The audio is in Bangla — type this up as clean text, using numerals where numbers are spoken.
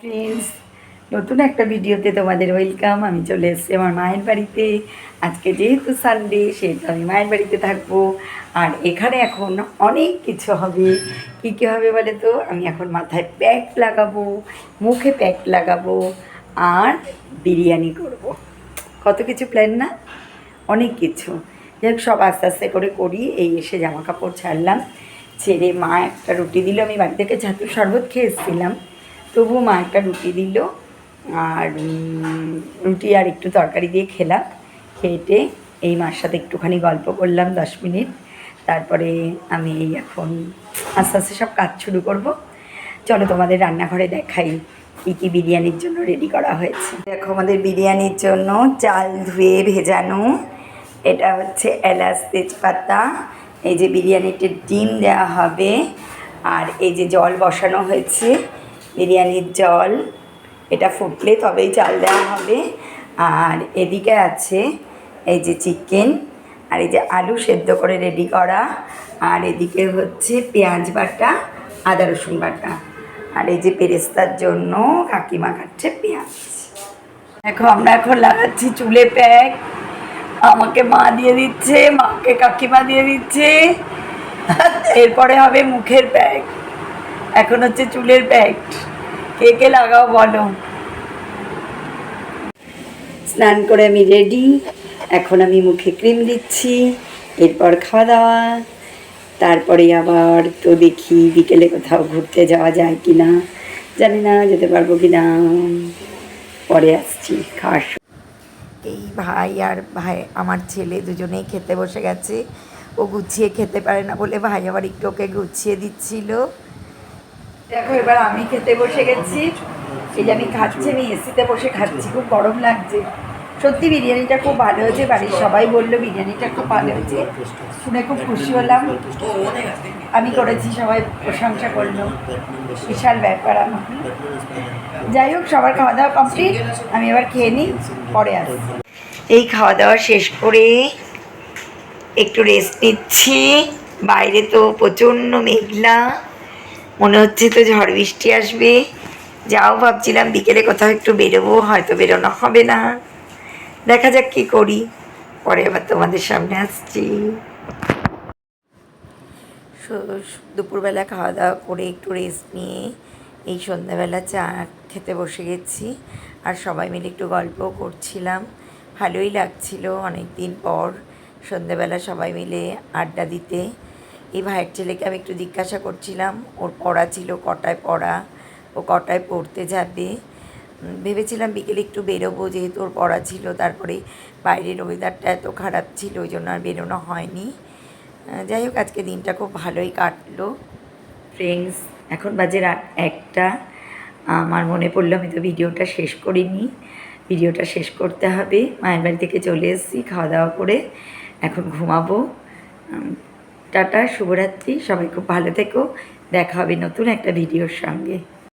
ফ্রেন্ডস, নতুন একটা ভিডিওতে তোমাদের ওয়েলকাম। আমি চলে এসেছি আমার মায়ের বাড়িতে। আজকে যেহেতু সানডে, সেহেতু আমি মায়ের বাড়িতে থাকবো। আর এখানে এখন অনেক কিছু হবে। কী কী হবে বলে তো, আমি এখন মাথায় প্যাক লাগাবো, মুখে প্যাক লাগাবো, আর বিরিয়ানি করব। কত কিছু প্ল্যান না, অনেক কিছু। যাই হোক, সব আস্তে আস্তে করে করি। এই এসে জামা কাপড় ছাড়লাম, ছেড়ে মা একটা রুটি দিল। আমি বাড়ি থেকে ছাতুর শরবত খেয়ে এসেছিলাম, তবুও মা একটা রুটি দিল। আর রুটি আর একটু তরকারি দিয়ে খেলাম। খেয়ে এই মার সাথে একটুখানি গল্প করলাম 10 মিনিট। তারপরে আমি এখন আস্তে আস্তে সব কাজ শুরু করব। চলো তোমাদের রান্নাঘরে দেখাই কী কী বিরিয়ানির জন্য রেডি করা হয়েছে। দেখো, আমাদের বিরিয়ানির জন্য চাল ধুয়ে ভেজানো, এটা হচ্ছে এলাচ, তেজপাতা, এই যে বিরিয়ানিতে ডিম দেওয়া হবে, আর এই যে জল বসানো হয়েছে, বিরিয়ানির জল। এটা ফুটলে তবেই চাল দেওয়া হবে। আর এদিকে আছে এই যে চিকেন, আর এই যে আলু সেদ্ধ করে রেডি করা, আর এদিকে হচ্ছে পেঁয়াজ বাটা, আদা রসুন বাটা, আর এই যে পেরেস্তার জন্য কাকিমা কাটছে পেঁয়াজ। দেখো, আমরা এখন লাগাচ্ছি চুলে প্যাক। আমাকে মা দিয়ে দিচ্ছে, মাকে কাকিমা দিয়ে দিচ্ছে। এরপরে হবে মুখের প্যাক। এখন হচ্ছে চুলের প্যাক। কে কে লাগাও বলো। স্নান করে আমি রেডি। এখন আমি মুখে ক্রিম দিচ্ছি, এরপর খাওয়া দাওয়া। তারপরে আবার তো দেখি বিকেলে কোথাও ঘুরতে যাওয়া যায় কি না, জানি না যেতে পারবো কি না, পরে আসছি খাওয়ার। এই ভাই আর ভাই আমার ছেলে দুজনেই খেতে বসে গেছে। ও গুছিয়ে খেতে পারে না বলে ভাই আবার একটু ওকে গুছিয়ে দিচ্ছিল। দেখো, এবার আমি খেতে বসে গেছি। এই যে আমি খাচ্ছি, আমি এসিতে বসে খাচ্ছি, খুব গরম লাগছে। সত্যি বিরিয়ানিটা খুব ভালো হয়েছে, বাড়ির সবাই বললো বিরিয়ানিটা খুব ভালো হয়েছে, শুনে খুব খুশি হলাম। আমি করেছি, সবাই প্রশংসা করলো, বিশাল ব্যাপার আমার। যাই হোক, সবার খাওয়া দাওয়া কমপ্লিট, আমি এবার খেয়ে নিই, পরে আসছি। এই খাওয়া দাওয়া শেষ করে একটু রেস্ট নিচ্ছি। বাইরে তো প্রচণ্ড মেঘলা, মনে হচ্ছে তো ঝড় বৃষ্টি আসবে। যাও ভাবছিলাম বিকেলে কোথাও একটু বেরোবো, হয়তো বেরোনো হবে না, দেখা যাক কী করি। পরে আবার তোমাদের সামনে আসছি। দুপুরবেলা খাওয়া দাওয়া করে একটু রেস্ট নিয়ে এই সন্ধ্যাবেলা চা খেতে বসে গেছি, আর সবাই মিলে একটু গল্পও করছিলাম। ভালোই লাগছিল অনেক দিন পর সন্ধ্যাবেলা সবাই মিলে আড্ডা দিতে। এই ভাইয়ের ছেলেকে আমি একটু জিজ্ঞাসা করছিলাম, ওর পড়া ছিল, কটায় পড়া, ও কটায় পড়তে যাবে। ভেবেছিলাম বিকেলে একটু বেরোবো, যেহেতু ওর পড়া ছিল। তারপরে বাইরের ওয়েদারটা এত খারাপ ছিল, ওই জন্য আর বেরোনো হয়নি। যাই হোক, আজকে দিনটা খুব ভালোই কাটলো। ফ্রেন্ডস, এখন বাজে রাত 1টা। আমার মনে পড়লো আমি তো ভিডিওটা শেষ করিনি, ভিডিওটা শেষ করতে হবে। মায়ের বাড়ি থেকে চলে এসেছি খাওয়া দাওয়া করে, এখন ঘুমাবো। টাটা, শুভরাত্রি, সবাই খুব ভালো থেকো। দেখা হবে নতুন একটা ভিডিওর সঙ্গে।